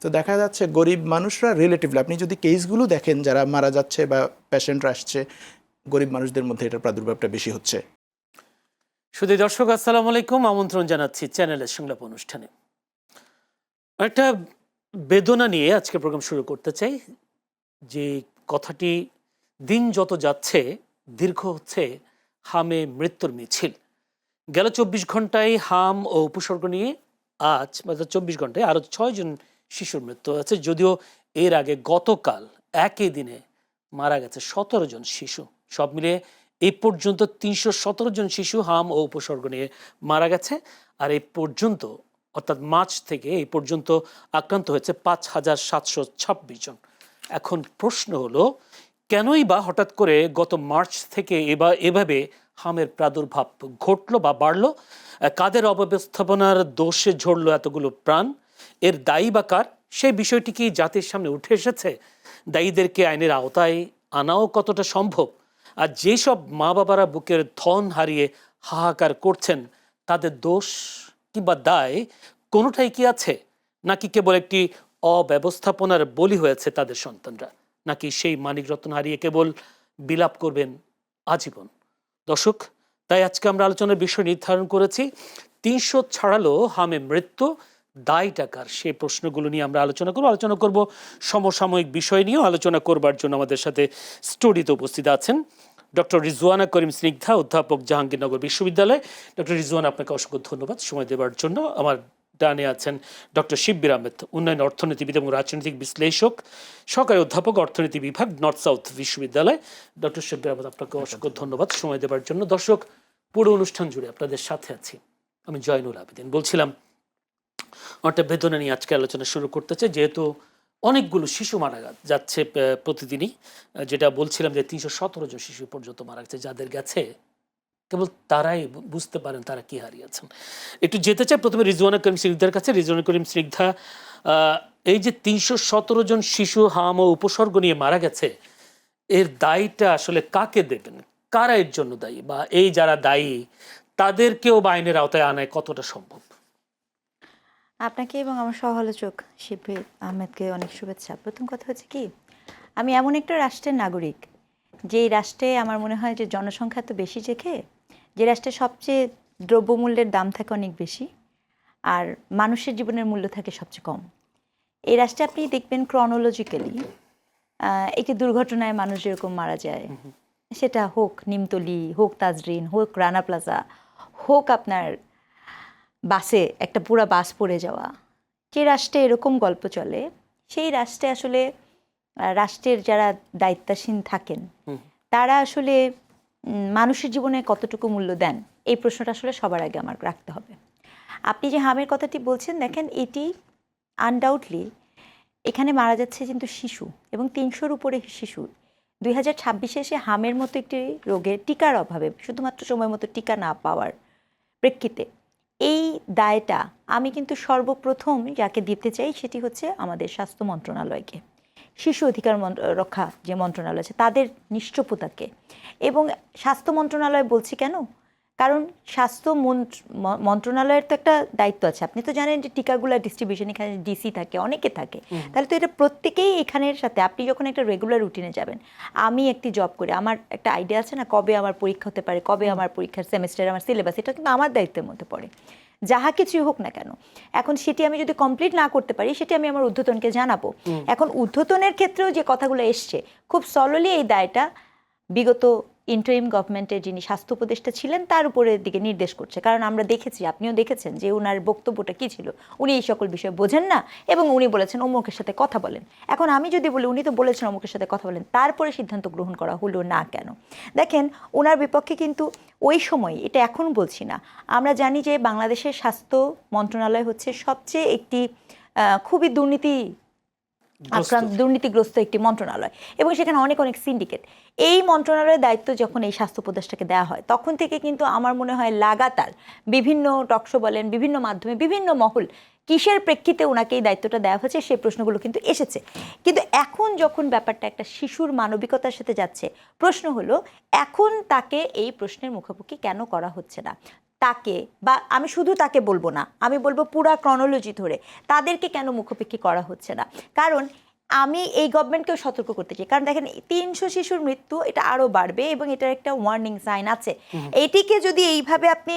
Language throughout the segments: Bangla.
তো দেখা যাচ্ছে গরিব মানুষরা রিলেটিভলি, আপনি যদি কেসগুলো দেখেন যারা মারা যাচ্ছে বা পেশেন্টরা আসছে, গরিব মানুষদের মধ্যে এটার প্রাদুর্ভাবটা বেশি হচ্ছে। শুধু দর্শক আসসালামু আলাইকুম, আমন্ত্রণ জানাচ্ছি চ্যানেলের সংলাপ অনুষ্ঠানে। একটা বেদনা নিয়ে আজকে প্রোগ্রাম শুরু করতে চাই। যে কথাটি দিন যত যাচ্ছে দীর্ঘ হচ্ছে হামে মৃত্যুর মিছিল। গেল ২৪ ঘন্টায় হাম ও উপসর্গ নিয়ে আজ ২৪ ঘন্টায় আরও ৬ জন শিশুর মৃত্যু হয়েছে, যদিও এর আগে গতকাল একই দিনে মারা গেছে ১৭ জন শিশু। সব মিলিয়ে এই পর্যন্ত ৩১৭ জন শিশু হাম ও উপসর্গ নিয়ে মারা গেছে। আর এই পর্যন্ত অর্থাৎ মার্চ থেকে এই পর্যন্ত আক্রান্ত হয়েছে ৫,৭২৬ জন। এখন প্রশ্ন হলো, কেনই বা হঠাৎ করে গত মার্চ থেকে এভাবে হামের প্রাদুর্ভাব ঘটলো বা বাড়লো? কাদের অব্যবস্থাপনার দোষে ঝরলো এতগুলো প্রাণ? এর দায়ী বা কার? সেই বিষয়টি কি জাতির সামনে উঠে এসেছে? দায়ীদেরকে আইনের আওতায় আনাও কতটা সম্ভব? আর যেসব মা বাবারা বুকের ধন হারিয়ে হাহাকার করছেন, তাদের দোষ কিংবা দায় কোনোটাই কি আছে? নাকি কেবল একটি অব্যবস্থাপনার বলি হয়েছে তাদের সন্তানরা? নাকি সেই মানিক রত্ন হারিয়ে কেবল বিলাপ করবেন আজীবন? দর্শক, তাই আজকে আমরা আলোচনার বিষয় নির্ধারণ করেছি ৩০০ ছাড়ালো হামে মৃত্যু, দায় টাকার, সেই প্রশ্নগুলো নিয়ে আমরা আলোচনা করব সমসাময়িক বিষয় নিয়েও আলোচনা করবার জন্য আমাদের সাথে স্টুডিওতে উপস্থিত আছেন ডক্টর রিজওয়ানা করিম স্নিগ্ধা, অধ্যাপক, জাহাঙ্গীরনগর বিশ্ববিদ্যালয়। ডক্টর রিজওয়ানা, আপনাকে অসংখ্য ধন্যবাদ সময় দেওয়ার জন্য। আমার ডানে আছেন ডক্টর শিব্বির আহমেদ, উন্নয়ন অর্থনীতিবিদ এবং রাজনৈতিক বিশ্লেষক, সহকারী অধ্যাপক, অর্থনীতি বিভাগ, নর্থ সাউথ বিশ্ববিদ্যালয়। ডক্টর শিব্বির আহমেদ, আপনাকে অসংখ্য ধন্যবাদ সময় দেওয়ার জন্য। দর্শক, পুরো অনুষ্ঠান জুড়ে আপনাদের সাথে আছি আমি জয়নুল আবেদিন। বলছিলাম, একটা বেদনা নিয়ে আজকে আলোচনা শুরু করতে চাই, যেহেতু অনেকগুলো শিশু মারা যাচ্ছে প্রতিদিনই। যেটা বলছিলাম যে ৩১৭ জন শিশু পর্যন্ত মারা গেছে, যাদের গেছে কেবল তারাই বুঝতে পারেন তারা কি হারিয়েছেন। একটু যেতে চাই প্রথমে রিজওয়ানা করিম স্নিগ্ধার কাছে। রিজওয়ানা করিম স্নিগ্ধা, এই যে ৩১৭ জন শিশু হাম ও উপসর্গ নিয়ে মারা গেছে, এর দায়টা আসলে কাকে দেবেন? কারা এর জন্য দায়ী? বা এই যারা দায়ী তাদেরকেও বা আইনের আওতায় আনায় কতটা সম্ভব? আপনাকে এবং আমার সহ-আলোচক শিব্বির আহমেদকে অনেক শুভেচ্ছা। প্রথম কথা হচ্ছে কি, আমি এমন একটা রাষ্ট্রের নাগরিক, যেই রাষ্ট্রে আমার মনে হয় যে জনসংখ্যা তো বেশি দেখে, যে রাষ্ট্রে সবচেয়ে দ্রব্যমূল্যের দাম থাকে অনেক বেশি আর মানুষের জীবনের মূল্য থাকে সবচেয়ে কম। এই রাষ্ট্রে আপনি দেখবেন ক্রনোলজিক্যালি একটি দুর্ঘটনায় মানুষ যেরকম মারা যায়, সেটা হোক নিমতলি, হোক তাজরিন, হোক রানা প্লাজা, হোক আপনার বাসে একটা পুরা বাস পড়ে যাওয়া, যে রাষ্ট্রে এরকম গল্প চলে, সেই রাষ্ট্রে আসলে রাষ্ট্রের যারা দায়িত্বাসীন থাকেন তারা আসলে মানুষের জীবনে কতটুকু মূল্য দেন, এই প্রশ্নটা আসলে সবার আগে আমার রাখতে হবে। আপনি যে হামের কথাটি বলছেন, দেখেন এটি আনডাউটলি এখানে মারা যাচ্ছে কিন্তু শিশু, এবং ৩০০-র উপরে শিশু। ২০২৬-এ এসে হামের মতো একটি রোগের টিকার অভাবে, শুধুমাত্র সময় মতো টিকা না পাওয়ার প্রেক্ষিতে এই দায়টা আমি কিন্তু সর্বপ্রথম যাকে দিতে চাই সেটি হচ্ছে আমাদের স্বাস্থ্য মন্ত্রণালয়কে, শিশু অধিকার রক্ষা যে মন্ত্রণালয় আছে তাদের নিশ্চপতাকে। এবং স্বাস্থ্য মন্ত্রণালয় বলছি কেন, কারণ স্বাস্থ্য মন্ত্রণালয়ের তো একটা দায়িত্ব আছে। আপনি তো জানেন যে টিকাগুলো ডিস্ট্রিবিউশন এখানে ডিসি থাকে, অনেকে থাকে, তাহলে তো এটা প্রত্যেকেই এখানের সাথে। আপনি যখন একটা রেগুলার রুটিনে যাবেন, আমি একটি জব করি, আমার একটা আইডিয়া আছে না কবে আমার পরীক্ষা হতে পারে, কবে আমার পরীক্ষার সেমিস্টার, আমার সিলেবাস, এটা কিন্তু আমার দায়িত্বের মধ্যে পড়ে, যাহা কিছুই হোক না কেন। এখন সেটি আমি যদি কমপ্লিট না করতে পারি, সেটি আমি আমার ঊর্ধ্বতনকে জানাবো। এখন ঊর্ধ্বতনের ক্ষেত্রেও যে কথাগুলো এসছে, খুব সরলই এই দায়টা বিগত ইন্টারিম গভর্নমেন্টের যিনি স্বাস্থ্য উপদেষ্টা ছিলেন তার উপরের দিকে নির্দেশ করছে। কারণ আমরা দেখেছি, আপনিও দেখেছেন যে ওনার বক্তব্যটা কী ছিল। উনি এই সকল বিষয় বোঝেন না এবং উনি বলেছেন অমুকের সাথে কথা বলেন। এখন আমি যদি বলি উনি তো বলেছেন অমুকের সাথে কথা বলেন, তারপরে সিদ্ধান্ত গ্রহণ করা হলো না কেন? দেখেন, ওনার বিপক্ষে কিন্তু ওই সময়, এটা এখন বলছি না, আমরা জানি যে বাংলাদেশের স্বাস্থ্য মন্ত্রণালয় হচ্ছে সবচেয়ে একটি খুবই দুর্নীতিগ্রস্ত একটি মন্ত্রণালয়, এবং সেখানে অনেক অনেক সিন্ডিকেট। এই মন্ত্রণালয়ের দায়িত্ব যখন এই স্বাস্থ্য উপদেষ্টাকে দেওয়া হয়, তখন থেকে কিন্তু আমার মনে হয় লাগাতার বিভিন্ন টকশো বলেন, বিভিন্ন মাধ্যমে, বিভিন্ন মহল, কিসের প্রেক্ষিতে ওনাকে এই দায়িত্বটা দেওয়া হয়েছে সেই প্রশ্নগুলো কিন্তু এসেছে। কিন্তু এখন যখন ব্যাপারটা একটা শিশুর মানবিকতার সাথে যাচ্ছে, প্রশ্ন হলো এখন তাকে এই প্রশ্নের মুখোমুখি কেন করা হচ্ছে না? তাকে, বা আমি শুধু তাকে বলবো না, আমি বলবো পুরা ক্রনোলজি ধরে তাদেরকে কেন মুখোপেক্ষী করা হচ্ছে না? কারণ আমি এই গভর্নমেন্টকেও সতর্ক করতে চাই, কারণ দেখেন 300 শিশুর মৃত্যু, এটা আরও বাড়বে এবং এটার একটা ওয়ার্নিং সাইন আছে। এইটিকে যদি এইভাবে আপনি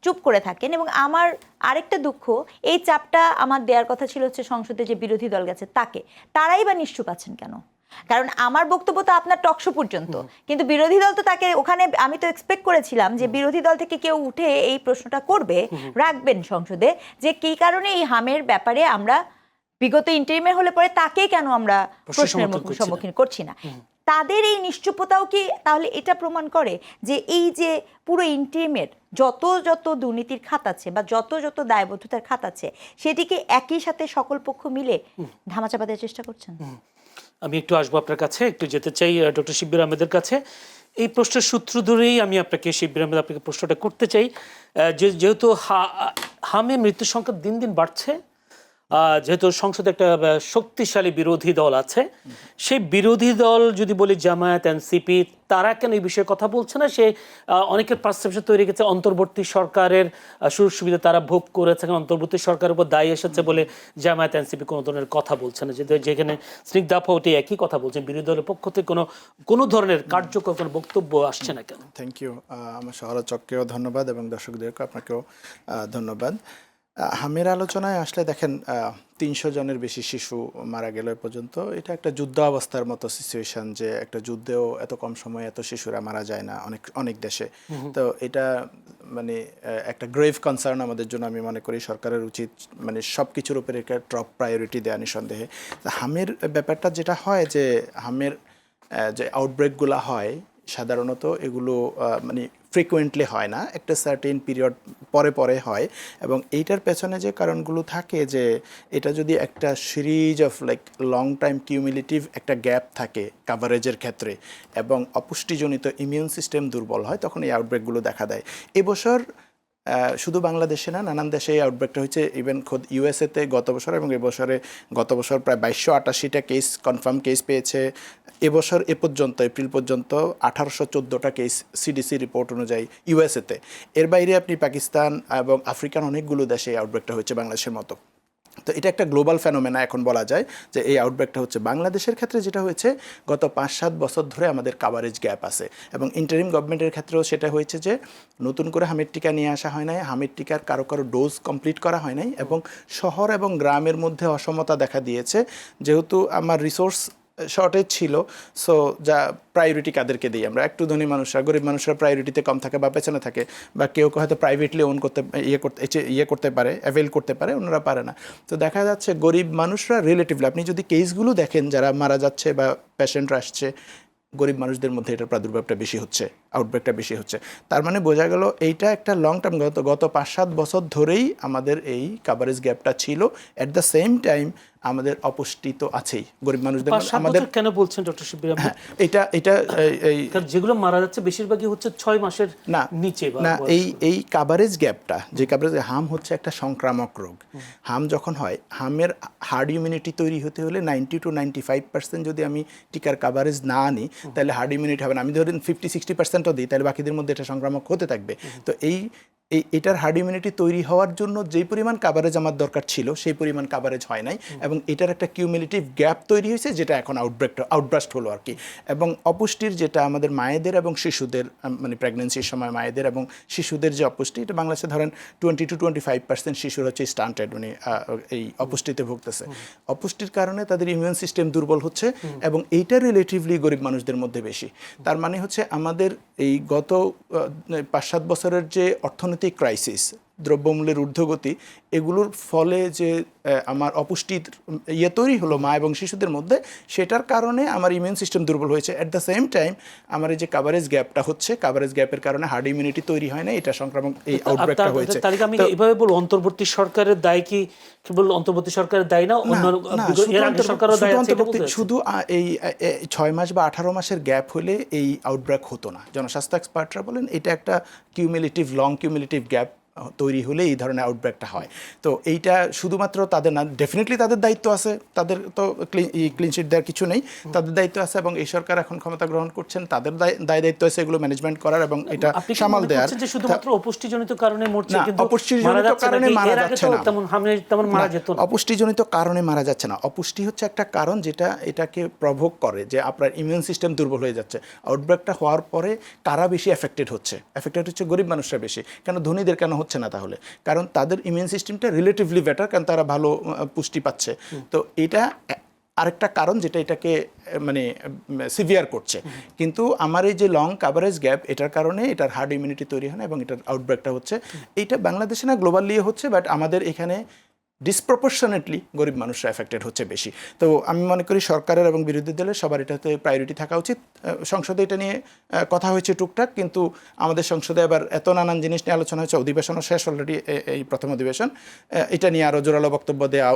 চুপ করে থাকেন, এবং আমার আরেকটা দুঃখ, এই চাপটা আমার দেওয়ার কথা ছিল হচ্ছে সংসদে যে বিরোধী দল গেছে তাকে, তারাই বা নিশ্চুপ আছেন কেন? কারণ আমার বক্তব্য তো আপনার টকশো পর্যন্ত, কিন্তু বিরোধী দল তো তাকে ওখানে, আমি তো এক্সপেক্ট করেছিলাম যে বিরোধী দল থেকে কেউ উঠে এই প্রশ্নটা করবে, রাখবেন সংসদে, যে কী কারণে এই হামের ব্যাপারে আমরা বিগত ইন্টারিমের হলে পরে তাকে কেন আমরা প্রশ্নের সম্মুখীন করছি না। তাদের এই নিশ্চুপতাও কি তাহলে এটা প্রমাণ করে যে এই যে পুরো ইন্টারিমের যত যত দুর্নীতির খাত আছে বা যত যত দায়বদ্ধতার খাত আছে, সেটিকে একই সাথে সকল পক্ষ মিলে ধামাচাপা দেওয়ার চেষ্টা করছেন? আমি একটু আসবো আপনার কাছে, একটু যেতে চাই ডক্টর শিব্বির আহমেদের কাছে। এই প্রশ্নের সূত্র ধরেই আমি আপনাকে, শিব্বির আহমেদ, আপনাকে প্রশ্নটা করতে চাই। যেহেতু হামে মৃত্যুর সংখ্যা দিন দিন বাড়ছে, যেহেতু সংসদে একটা শক্তিশালী বিরোধী দল আছে, সেই বিরোধী দল যদি বলি জামায়াত, এনসিপি, তারা কেন এই বিষয়ে কথা বলছে না? সে অনেকের পারসেপশন তৈরি গেছে অন্তর্বর্তী সরকারের সুযোগ সুবিধা তারা ভোগ করেছে, অন্তর্বর্তী সরকারের উপর দায়ী এসেছে বলে জামায়াত, এনসিপি কোনো ধরনের কথা বলছে না। যেখানে স্নিগ্ধা ফৌটি একই কথা বলছেন, বিরোধী দলের পক্ষ থেকে কোনো ধরনের কার্যকর কোনো বক্তব্য আসছে না কেন? Thank you. আমার সহরচককেও ধন্যবাদ এবং দর্শকদেরকে আপনাকেও ধন্যবাদ। হামের আলোচনায় আসলে দেখেন 300 জনের বেশি শিশু মারা গেল এ পর্যন্ত। এটা একটা যুদ্ধ অবস্থার মতো সিচুয়েশন, যে একটা যুদ্ধেও এত কম সময়ে এত শিশুরা মারা যায় না অনেক দেশে। তো এটা মানে একটা গ্রেভ কনসার্ন আমাদের জন্য। আমি মনে করি সরকারের উচিত মানে সব কিছুর উপরে একটা টপ প্রায়োরিটি দেওয়া নিঃসন্দেহে। হামের ব্যাপারটা যেটা হয়, যে হামের যে আউটব্রেকগুলো হয় সাধারণত এগুলো মানে ফ্রিকুয়েন্টলি হয় না, একটা সার্টেন পিরিয়ড পরে পরে হয়। এবং এইটার পেছনে যে কারণগুলো থাকে, যে এটা যদি একটা series of like long time cumulative একটা গ্যাপ থাকে কাভারেজের ক্ষেত্রে, এবং অপুষ্টিজনিত ইমিউন সিস্টেম দুর্বল হয়, তখন এই আউটব্রেকগুলো দেখা দেয়। এবছর শুধু বাংলাদেশে না, নানান দেশে এই আউটব্রেকটা হয়েছে। ইভেন খোদ ইউএসএতে গত বছর এবং গত বছর প্রায় 2288টা কেস কনফার্ম কেস পেয়েছে। এবছর পর্যন্ত এপ্রিল পর্যন্ত 1814টা কেস সিডিসি রিপোর্ট অনুযায়ী ইউএসএতে। এর বাইরে আপনি পাকিস্তান এবং আফ্রিকান অনেকগুলো দেশে এই আউটব্রেকটা হয়েছে বাংলাদেশের মতো। তো এটা একটা গ্লোবাল ফেনোমেনা এখন বলা যায়, যে এই আউটব্রেকটা হচ্ছে। বাংলাদেশের ক্ষেত্রে যেটা হয়েছে, গত 5-7 বছর ধরে আমাদের কাভারেজ গ্যাপ আছে, এবং ইন্টারিম গভর্নমেন্টের ক্ষেত্রেও সেটা হয়েছে, যে নতুন করে হামের টিকা নিয়ে আসা হয় নাই, হামের টিকার কারো ডোজ কমপ্লিট করা হয় নাই, এবং শহর এবং গ্রামের মধ্যে অসমতা দেখা দিয়েছে। যেহেতু আমার রিসোর্স শর্টেজ ছিল, সো যা প্রায়োরিটি কাদেরকে দিই আমরা? একটু ধনী মানুষরা, গরিব মানুষরা প্রায়োরিটিতে কম থাকে বা পেছনে থাকে, বা কেউ হয়তো প্রাইভেটলি ওন করতে করতে পারে, অ্যাভেল করতে পারে, ওনারা পারে না। তো দেখা যাচ্ছে গরিব মানুষরা রিলেটিভলি, আপনি যদি কেসগুলো দেখেন যারা মারা যাচ্ছে বা পেশেন্টরা আসছে, গরিব মানুষদের মধ্যে এটার প্রাদুর্ভাবটা বেশি হচ্ছে, আউটব্রেকটা বেশি হচ্ছে। তার মানে বোঝা গেল এইটা একটা লং টার্ম, গত 5-7 বছর ধরেই আমাদের এই কাভারেজ গ্যাপটা ছিল। অ্যাট দ্য সেম টাইম আমাদের অপুষ্টি তো আছেই গরিব মানুষদের আমাদের। কেন বলছেন ডক্টর শিব্বির আহমেদ? এটা যেগুলো মারা যাচ্ছে বেশিরভাগই হচ্ছে 6 মাসের নিচে না। এই কাভারেজ গ্যাপটা, যে কাভারেজ, হাম হচ্ছে একটা সংক্রামক রোগ। হাম যখন হয়, হামের হার্ড ইমিউনিটি তৈরি হতে হলে 90 to 95% যদি আমি টিকার কাভারেজ না আনি, তাহলে হার্ড ইমিউনিটি হবে না। আমি ধরেন 50-60%ও দিই, তাহলে বাকিদের মধ্যে এটা সংক্রামক হতে থাকবে। তো এটার হার্ড ইমিউনিটি তৈরি হওয়ার জন্য যেই পরিমাণ কাভারেজ আমার দরকার ছিল, সেই পরিমাণ কাভারেজ হয় নাই, এবং এটার একটা কিউমুলেটিভ গ্যাপ তৈরি হয়েছে, যেটা এখন আউটব্রাস্ট হলো আর কি। এবং অপুষ্টির যেটা আমাদের মায়েদের এবং শিশুদের, মানে প্রেগনেন্সির সময় মায়েদের এবং শিশুদের যে অপুষ্টি, এটা বাংলাদেশে ধরেন 20 to 25% শিশুর হচ্ছে স্টান্টেড, মানে এই অপুষ্টিতে ভুগতেছে। অপুষ্টির কারণে তাদের ইমিউন সিস্টেম দুর্বল হচ্ছে, এবং এইটা রিলেটিভলি গরিব মানুষদের মধ্যে বেশি। তার মানে হচ্ছে আমাদের এই গত 5-7 বছরের যে অর্থনৈতিক ক্রাইসিস, দ্রব্যমূল্যের ঊর্ধ্বগতি, এগুলোর ফলে যে আমার অপুষ্টির তৈরি হলো মা এবং শিশুদের মধ্যে, সেটার কারণে আমার ইমিউন সিস্টেম দুর্বল হয়েছে। অ্যাট দ্য সেম টাইম আমার এই যে কাভারেজ গ্যাপটা হচ্ছে, কাভারেজ গ্যাপের কারণে হার্ড ইমিউনিটি তৈরি হয় না, এটা সংক্রামক এই আউটব্রেকটা হয়েছে। তাহলে আমি এইভাবে বলবো, অন্তর্বর্তী সরকারের দায় কি কেবল অন্তর্বর্তী সরকারের দায় না, অন্য এর আগে সরকারও দায় আছে? শুধু এই 6 মাস বা 18 মাসের গ্যাপ হলে এই আউটব্রেক হতো না। জনস্বাস্থ্য এক্সপার্টরা বলেন এটা একটা কিউমুলেটিভ, লং কিউমুলেটিভ গ্যাপ তৈরি হলে এই ধরনের আউটব্রেকটা হয়। তো এইটা শুধুমাত্র তাদের না, ডেফিনেটলি তাদের দায়িত্ব আছে, তাদের তো ক্লিনশিট দেওয়ার কিছু নেই, তাদের দায়িত্ব আছে এবং এই সরকার এখন ক্ষমতা গ্রহণ করছেন, তাদের দায় দায়িত্ব আছে এগুলো ম্যানেজমেন্ট করার এবং এটা আপনি কি সামাল মনে দেওয়ার। করছেন যে শুধুমাত্র অপুষ্টিজনিত কারণে মরছে, না, কিন্তু অপুষ্টিজনিত মারা যাচ্ছে কারণে নাকি? মারা এর আগে যাচ্ছে তো না। তেমন মারা যেত না। অপুষ্টিজনিত কারণে মারা যাচ্ছে না, অপুষ্টি হচ্ছে একটা কারণ যেটা এটাকে প্রভোগ করে, যে আপনার ইমিউন সিস্টেম দুর্বল হয়ে যাচ্ছে। আউটব্রেকটা হওয়ার পরে কারা বেশি এফেক্টেড হচ্ছে গরিব মানুষরা বেশি। কেন ধনীদের কেন হচ্ছে না তাহলে? কারণ তাদের ইমিউন সিস্টেমটা রিলেটিভলি বেটার, কারণ তারা ভালো পুষ্টি পাচ্ছে। তো এটা আরেকটা কারণ যেটা এটাকে মানে সিভিয়ার করছে। কিন্তু আমার এই যে লং কাভারেজ গ্যাপ, এটার কারণে এটার হার্ড ইমিউনিটি তৈরি হয় না এবং এটার আউটব্রেকটা হচ্ছে। এইটা বাংলাদেশে না, গ্লোবালি হচ্ছে, বাট আমাদের এখানে ডিসপ্রপোর্শনেটলি গরিব মানুষরা এফেক্টেড হচ্ছে বেশি। তো আমি মনে করি সরকারের এবং বিরোধী দলের সবার এটাতে প্রায়োরিটি থাকা উচিত। সংসদে এটা নিয়ে কথা হয়েছে টুকটাক, কিন্তু আমাদের সংসদে আবার এত নানান জিনিস নিয়ে আলোচনা হয়েছে, অধিবেশনও শেষ অলরেডি, এই প্রথম অধিবেশন। এটা নিয়ে আরও জোরালো বক্তব্য দেওয়া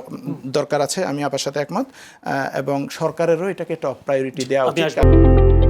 দরকার আছে, আমি আপনার সাথে একমত, এবং সরকারেরও এটাকে টপ প্রায়োরিটি দেওয়া উচিত।